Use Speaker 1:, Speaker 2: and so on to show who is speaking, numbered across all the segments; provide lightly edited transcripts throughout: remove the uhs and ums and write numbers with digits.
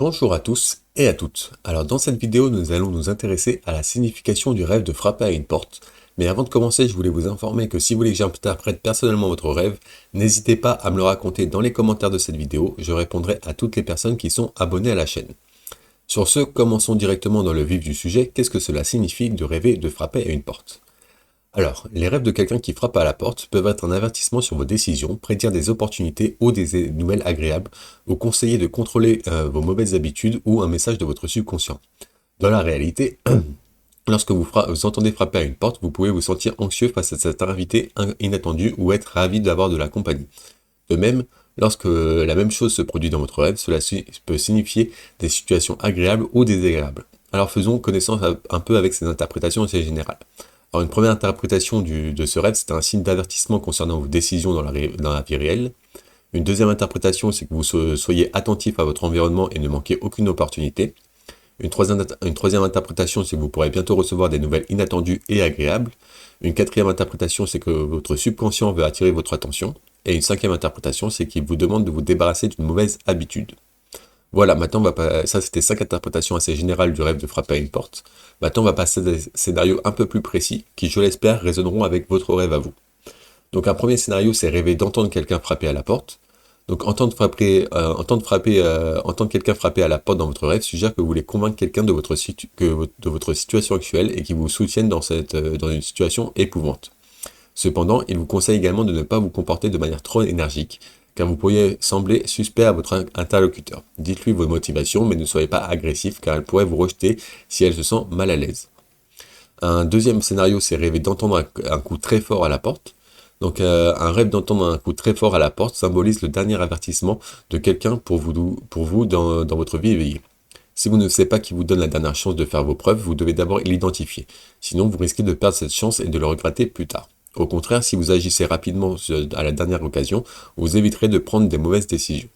Speaker 1: Bonjour à tous et à toutes. Alors dans cette vidéo, nous allons nous intéresser à la signification du rêve de frapper à une porte. Mais avant de commencer, je voulais vous informer que si vous voulez que j'interprète personnellement votre rêve, n'hésitez pas à me le raconter dans les commentaires de cette vidéo. Je répondrai à toutes les personnes qui sont abonnées à la chaîne. Sur ce, commençons directement dans le vif du sujet. Qu'est-ce que cela signifie de rêver de frapper à une porte ? Alors, les rêves de quelqu'un qui frappe à la porte peuvent être un avertissement sur vos décisions, prédire des opportunités ou des nouvelles agréables, ou conseiller de contrôler vos mauvaises habitudes ou un message de votre subconscient. Dans la réalité, lorsque vous entendez frapper à une porte, vous pouvez vous sentir anxieux face à cet invité inattendu ou être ravi d'avoir de la compagnie. De même, lorsque la même chose se produit dans votre rêve, cela peut signifier des situations agréables ou désagréables. Alors faisons connaissance un peu avec ces interprétations assez générales. Alors une première interprétation de ce rêve, c'est un signe d'avertissement concernant vos décisions dans la vie réelle. Une deuxième interprétation, c'est que vous soyez attentif à votre environnement et ne manquez aucune opportunité. Une troisième interprétation, c'est que vous pourrez bientôt recevoir des nouvelles inattendues et agréables. Une quatrième interprétation, c'est que votre subconscient veut attirer votre attention. Et une cinquième interprétation, c'est qu'il vous demande de vous débarrasser d'une mauvaise habitude. Voilà, maintenant, ça c'était 5 interprétations assez générales du rêve de frapper à une porte. Maintenant, on va passer à des scénarios un peu plus précis qui, je l'espère, résonneront avec votre rêve à vous. Donc, un premier scénario, c'est rêver d'entendre quelqu'un frapper à la porte. Donc, entendre quelqu'un frapper à la porte dans votre rêve suggère que vous voulez convaincre quelqu'un de votre situation actuelle et qu'il vous soutienne dans une situation épouvante. Cependant, il vous conseille également de ne pas vous comporter de manière trop énergique, car vous pourriez sembler suspect à votre interlocuteur. Dites-lui vos motivations, mais ne soyez pas agressif, car elle pourrait vous rejeter si elle se sent mal à l'aise. Un deuxième scénario, c'est rêver d'entendre un coup très fort à la porte. Donc un rêve d'entendre un coup très fort à la porte symbolise le dernier avertissement de quelqu'un pour vous dans votre vie éveillée. Si vous ne savez pas qui vous donne la dernière chance de faire vos preuves, vous devez d'abord l'identifier. Sinon, vous risquez de perdre cette chance et de le regretter plus tard. Au contraire, si vous agissez rapidement à la dernière occasion, vous éviterez de prendre des mauvaises décisions.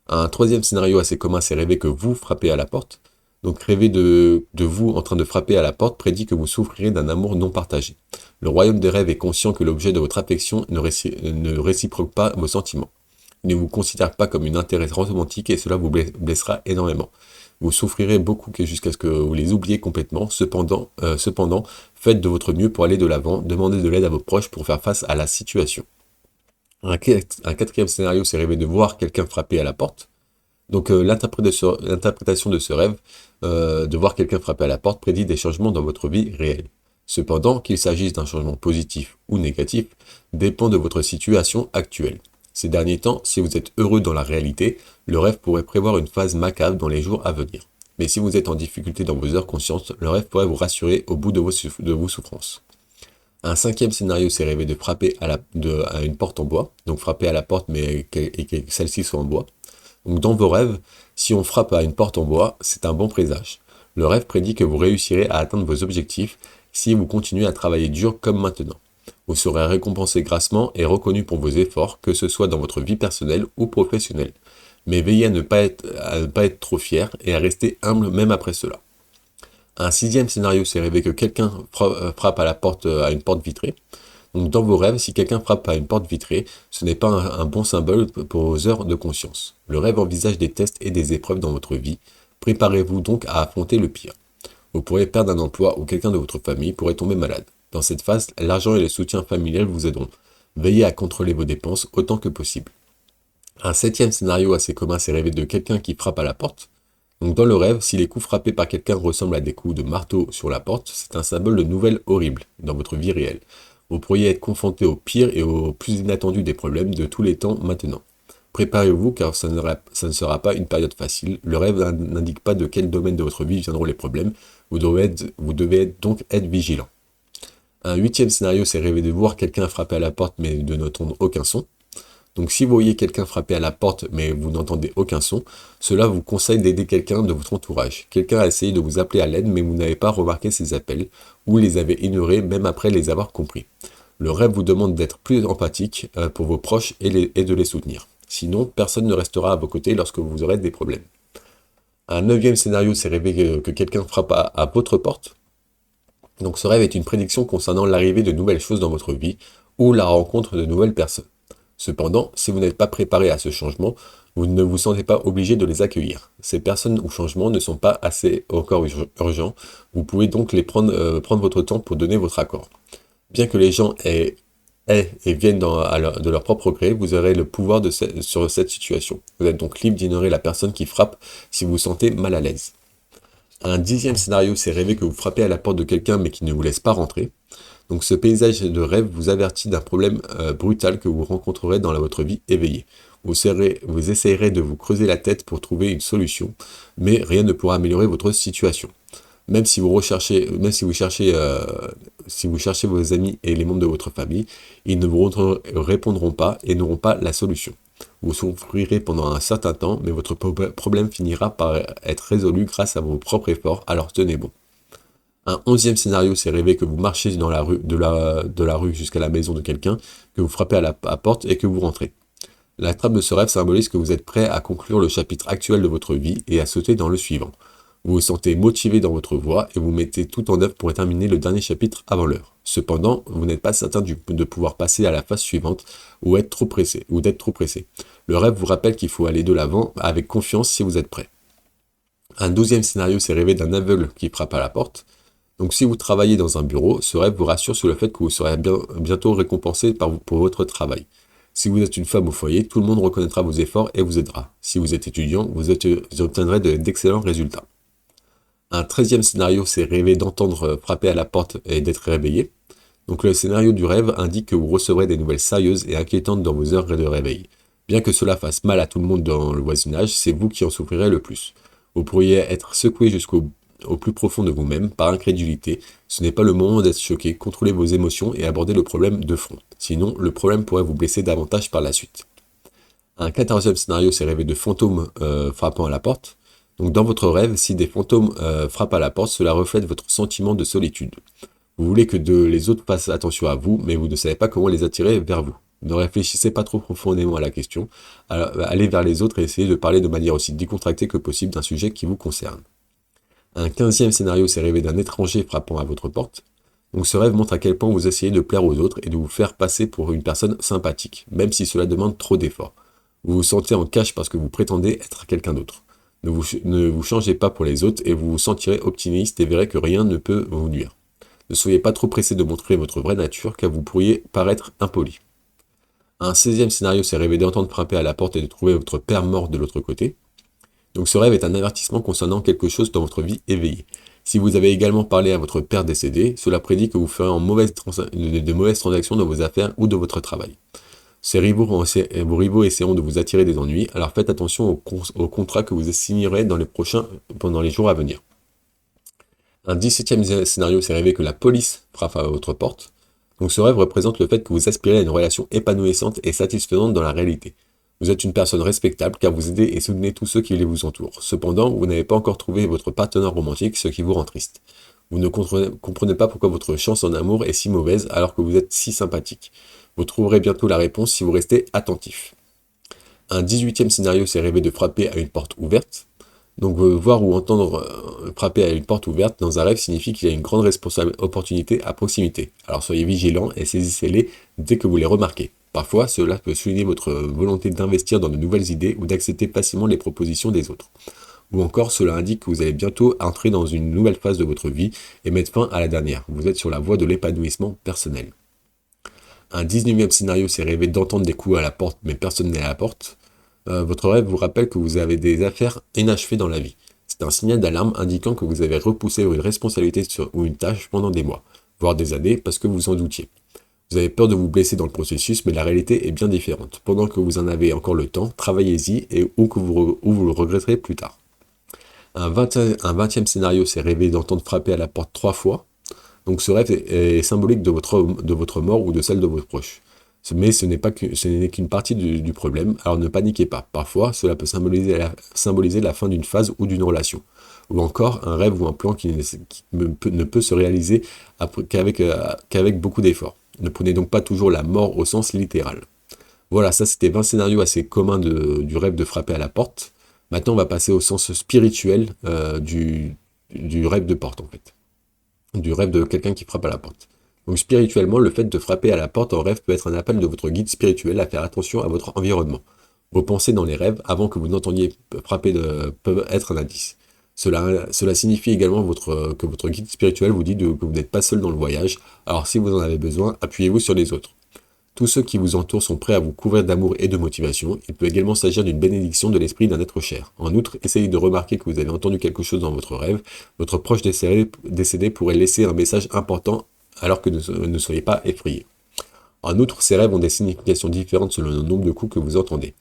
Speaker 1: Un troisième scénario assez commun, c'est rêver que vous frappez à la porte. Donc rêver de vous en train de frapper à la porte prédit que vous souffrirez d'un amour non partagé. Le royaume des rêves est conscient que l'objet de votre affection ne réciproque pas vos sentiments. Il ne vous considère pas comme une intérêt romantique et cela vous blessera énormément. Vous souffrirez beaucoup jusqu'à ce que vous les oubliez complètement. Cependant, faites de votre mieux pour aller de l'avant, demandez de l'aide à vos proches pour faire face à la situation. Un quatrième scénario, c'est rêver de voir quelqu'un frapper à la porte. Donc l'interprétation de ce rêve, de voir quelqu'un frapper à la porte, prédit des changements dans votre vie réelle. Cependant, qu'il s'agisse d'un changement positif ou négatif, dépend de votre situation actuelle. Ces derniers temps, si vous êtes heureux dans la réalité, le rêve pourrait prévoir une phase macabre dans les jours à venir. Mais si vous êtes en difficulté dans vos heures conscientes, le rêve pourrait vous rassurer au bout de vos souffrances. Un cinquième scénario, c'est rêver de frapper à une porte en bois. Donc frapper à la porte, mais que celle-ci soit en bois. Donc dans vos rêves, si on frappe à une porte en bois, c'est un bon présage. Le rêve prédit que vous réussirez à atteindre vos objectifs si vous continuez à travailler dur comme maintenant. Vous serez récompensé grassement et reconnu pour vos efforts, que ce soit dans votre vie personnelle ou professionnelle. Mais veillez à ne pas être trop fier et à rester humble même après cela. Un sixième scénario, c'est rêver que quelqu'un frappe à une porte vitrée. Donc dans vos rêves, si quelqu'un frappe à une porte vitrée, ce n'est pas un bon symbole pour vos heures de conscience. Le rêve envisage des tests et des épreuves dans votre vie. Préparez-vous donc à affronter le pire. Vous pourrez perdre un emploi ou quelqu'un de votre famille pourrait tomber malade. Dans cette phase, l'argent et le soutien familial vous aideront. Veillez à contrôler vos dépenses autant que possible. Un septième scénario assez commun, c'est rêver de quelqu'un qui frappe à la porte. Donc dans le rêve, si les coups frappés par quelqu'un ressemblent à des coups de marteau sur la porte, c'est un symbole de nouvelles horribles dans votre vie réelle. Vous pourriez être confronté au pire et au plus inattendu des problèmes de tous les temps maintenant. Préparez-vous car ça ne sera pas une période facile. Le rêve n'indique pas de quel domaine de votre vie viendront les problèmes. Vous devez donc être vigilant. Un huitième scénario, c'est rêver de voir quelqu'un frapper à la porte mais de n'entendre aucun son. Donc si vous voyez quelqu'un frapper à la porte mais vous n'entendez aucun son, cela vous conseille d'aider quelqu'un de votre entourage. Quelqu'un a essayé de vous appeler à l'aide mais vous n'avez pas remarqué ses appels ou les avez ignorés même après les avoir compris. Le rêve vous demande d'être plus empathique pour vos proches et de les soutenir. Sinon, personne ne restera à vos côtés lorsque vous aurez des problèmes. Un neuvième scénario, c'est rêver que quelqu'un frappe à votre porte. Donc ce rêve est une prédiction concernant l'arrivée de nouvelles choses dans votre vie ou la rencontre de nouvelles personnes. Cependant, si vous n'êtes pas préparé à ce changement, Vous ne vous sentez pas obligé de les accueillir. Ces personnes ou changements ne sont pas assez encore urgents. Vous pouvez donc prendre votre temps pour donner votre accord. Bien que les gens aient et viennent de leur propre gré, vous aurez le pouvoir sur cette situation. Vous êtes donc libre d'ignorer la personne qui frappe si vous vous sentez mal à l'aise. Un dixième scénario, c'est rêver que vous frappez à la porte de quelqu'un mais qui ne vous laisse pas rentrer. Donc ce paysage de rêve vous avertit d'un problème brutal que vous rencontrerez dans votre vie éveillée. Vous essayerez de vous creuser la tête pour trouver une solution, mais rien ne pourra améliorer votre situation. Si vous cherchez vos amis et les membres de votre famille, ils ne vous répondront pas et n'auront pas la solution. Vous souffrirez pendant un certain temps, mais votre problème finira par être résolu grâce à vos propres efforts, alors tenez bon. Un onzième scénario, c'est rêver que vous marchez dans la rue, de la rue jusqu'à la maison de quelqu'un, que vous frappez à la porte et que vous rentrez. La trame de ce rêve symbolise que vous êtes prêt à conclure le chapitre actuel de votre vie et à sauter dans le suivant. Vous vous sentez motivé dans votre voie et vous mettez tout en œuvre pour terminer le dernier chapitre avant l'heure. Cependant, vous n'êtes pas certain de pouvoir passer à la phase suivante ou d'être trop pressé. Le rêve vous rappelle qu'il faut aller de l'avant avec confiance si vous êtes prêt. Un douzième scénario, c'est rêver d'un aveugle qui frappe à la porte. Donc si vous travaillez dans un bureau, ce rêve vous rassure sur le fait que vous serez bientôt récompensé pour votre travail. Si vous êtes une femme au foyer, tout le monde reconnaîtra vos efforts et vous aidera. Si vous êtes étudiant, vous obtiendrez d'excellents résultats. Un treizième scénario, c'est rêver d'entendre frapper à la porte et d'être réveillé. Donc le scénario du rêve indique que vous recevrez des nouvelles sérieuses et inquiétantes dans vos heures de réveil. Bien que cela fasse mal à tout le monde dans le voisinage, c'est vous qui en souffrirez le plus. Vous pourriez être secoué au plus profond de vous-même par incrédulité. Ce n'est pas le moment d'être choqué, contrôlez vos émotions et abordez le problème de front. Sinon, le problème pourrait vous blesser davantage par la suite. Un quatorzième scénario, c'est rêver de fantômes frappant à la porte. Donc dans votre rêve, si des fantômes frappent à la porte, cela reflète votre sentiment de solitude. Vous voulez que les autres fassent attention à vous, mais vous ne savez pas comment les attirer vers vous. Ne réfléchissez pas trop profondément à la question. Alors, allez vers les autres et essayez de parler de manière aussi décontractée que possible d'un sujet qui vous concerne. Un quinzième scénario, c'est rêver d'un étranger frappant à votre porte. Donc ce rêve montre à quel point vous essayez de plaire aux autres et de vous faire passer pour une personne sympathique, même si cela demande trop d'efforts. Vous vous sentez en cache parce que vous prétendez être quelqu'un d'autre. Ne vous changez pas pour les autres et vous vous sentirez optimiste et verrez que rien ne peut vous nuire. Ne soyez pas trop pressé de montrer votre vraie nature car vous pourriez paraître impoli. Un 16e scénario, c'est rêver d'entendre frapper à la porte et de trouver votre père mort de l'autre côté. Donc ce rêve est un avertissement concernant quelque chose dans votre vie éveillée. Si vous avez également parlé à votre père décédé, cela prédit que vous ferez de mauvaises transactions dans vos affaires ou de votre travail. Vos rivaux essaieront de vous attirer des ennuis, alors faites attention aux contrats que vous signerez pendant les jours à venir. Un 17e scénario, c'est rêver que la police frappe à votre porte. Donc ce rêve représente le fait que vous aspirez à une relation épanouissante et satisfaisante dans la réalité. Vous êtes une personne respectable car vous aidez et soutenez tous ceux qui vous entourent. Cependant, vous n'avez pas encore trouvé votre partenaire romantique, ce qui vous rend triste. Vous ne comprenez pas pourquoi votre chance en amour est si mauvaise alors que vous êtes si sympathique. Vous trouverez bientôt la réponse si vous restez attentif. Un 18e scénario, c'est rêver de frapper à une porte ouverte. Donc voir ou entendre frapper à une porte ouverte dans un rêve signifie qu'il y a une grande opportunité à proximité. Alors soyez vigilants et saisissez-les dès que vous les remarquez. Parfois, cela peut souligner votre volonté d'investir dans de nouvelles idées ou d'accepter facilement les propositions des autres. Ou encore, cela indique que vous allez bientôt entrer dans une nouvelle phase de votre vie et mettre fin à la dernière. Vous êtes sur la voie de l'épanouissement personnel. Un 19e scénario, c'est rêver d'entendre des coups à la porte, mais personne n'est à la porte. Votre rêve vous rappelle que vous avez des affaires inachevées dans la vie. C'est un signal d'alarme indiquant que vous avez repoussé une responsabilité ou une tâche pendant des mois, voire des années, parce que vous en doutiez. Vous avez peur de vous blesser dans le processus, mais la réalité est bien différente. Pendant que vous en avez encore le temps, travaillez-y ou vous le regretterez plus tard. Un 20e scénario, c'est rêver d'entendre frapper à la porte 3 fois. Donc ce rêve est symbolique de votre mort ou de celle de vos proches. Mais ce n'est qu'une partie du problème, alors ne paniquez pas. Parfois, cela peut symboliser la fin d'une phase ou d'une relation. Ou encore un rêve ou un plan qui ne peut se réaliser qu'avec beaucoup d'efforts. Ne prenez donc pas toujours la mort au sens littéral. Voilà, ça c'était 20 scénarios assez communs du rêve de frapper à la porte. Maintenant, on va passer au sens spirituel du rêve de porte, en fait. Du rêve de quelqu'un qui frappe à la porte. Donc spirituellement, le fait de frapper à la porte en rêve peut être un appel de votre guide spirituel à faire attention à votre environnement. Vos pensées dans les rêves, avant que vous n'entendiez frapper peuvent être un indice. Cela signifie également que votre guide spirituel vous dit que vous n'êtes pas seul dans le voyage, alors si vous en avez besoin, appuyez-vous sur les autres. Tous ceux qui vous entourent sont prêts à vous couvrir d'amour et de motivation. Il peut également s'agir d'une bénédiction de l'esprit d'un être cher. En outre, essayez de remarquer que vous avez entendu quelque chose dans votre rêve. Votre proche décédé pourrait laisser un message important alors que ne soyez pas effrayé. En outre, ces rêves ont des significations différentes selon le nombre de coups que vous entendez.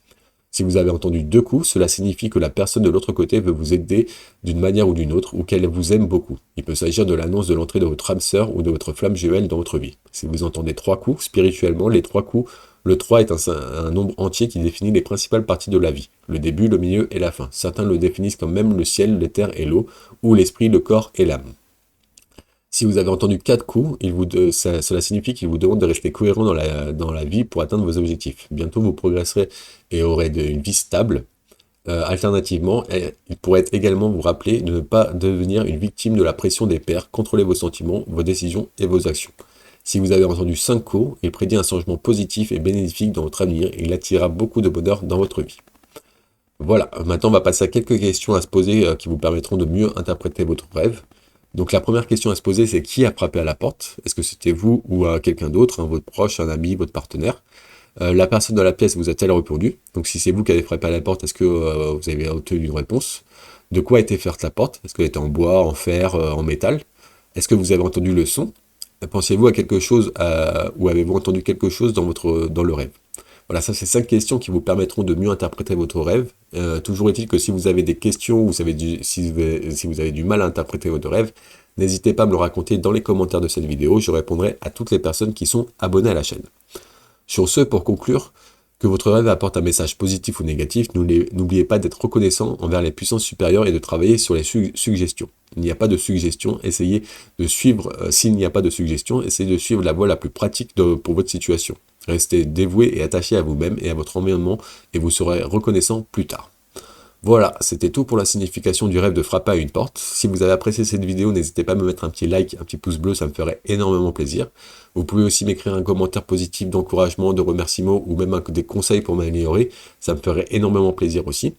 Speaker 1: Si vous avez entendu 2 coups, cela signifie que la personne de l'autre côté veut vous aider d'une manière ou d'une autre, ou qu'elle vous aime beaucoup. Il peut s'agir de l'annonce de l'entrée de votre âme sœur ou de votre flamme jumelle dans votre vie. Si vous entendez 3 coups, spirituellement, les 3 coups, le 3 est un nombre entier qui définit les principales parties de la vie, le début, le milieu et la fin. Certains le définissent comme même le ciel, l'éther et l'eau, ou l'esprit, le corps et l'âme. Si vous avez entendu 4 coups, cela signifie qu'il vous demande de rester cohérent dans la vie pour atteindre vos objectifs. Bientôt, vous progresserez et aurez une vie stable. Alternativement, il pourrait également vous rappeler de ne pas devenir une victime de la pression des pairs, contrôler vos sentiments, vos décisions et vos actions. Si vous avez entendu 5 coups, il prédit un changement positif et bénéfique dans votre avenir et il attirera beaucoup de bonheur dans votre vie. Voilà, maintenant on va passer à quelques questions à se poser qui vous permettront de mieux interpréter votre rêve. Donc la première question à se poser, c'est qui a frappé à la porte? Est-ce que c'était vous ou quelqu'un d'autre, votre proche, un ami, votre partenaire? La personne dans la pièce vous a-t-elle répondu? Donc si c'est vous qui avez frappé à la porte, est-ce que vous avez obtenu une réponse? De quoi était faite la porte? Est-ce qu'elle était en bois, en fer, en métal? Est-ce que vous avez entendu le son? Pensiez-vous à quelque chose ou avez-vous entendu quelque chose dans le rêve? Voilà, ça c'est 5 questions qui vous permettront de mieux interpréter votre rêve. Toujours est-il que si vous avez des questions ou si vous avez du mal à interpréter votre rêve, n'hésitez pas à me le raconter dans les commentaires de cette vidéo. Je répondrai à toutes les personnes qui sont abonnées à la chaîne. Sur ce, pour conclure, que votre rêve apporte un message positif ou négatif, n'oubliez pas d'être reconnaissant envers les puissances supérieures et de travailler sur les suggestions. Il n'y a pas de suggestion, essayez de suivre, s'il n'y a pas de suggestion, essayez de suivre la voie la plus pratique pour votre situation. Restez dévoué et attaché à vous-même et à votre environnement et vous serez reconnaissant plus tard. Voilà, c'était tout pour la signification du rêve de frapper à une porte. Si vous avez apprécié cette vidéo, n'hésitez pas à me mettre un petit like, un petit pouce bleu, ça me ferait énormément plaisir. Vous pouvez aussi m'écrire un commentaire positif d'encouragement, de remerciement ou même des conseils pour m'améliorer, ça me ferait énormément plaisir aussi.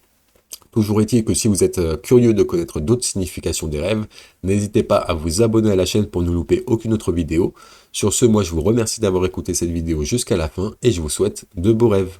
Speaker 1: Toujours est-il que si vous êtes curieux de connaître d'autres significations des rêves, n'hésitez pas à vous abonner à la chaîne pour ne louper aucune autre vidéo. Sur ce, moi je vous remercie d'avoir écouté cette vidéo jusqu'à la fin et je vous souhaite de beaux rêves.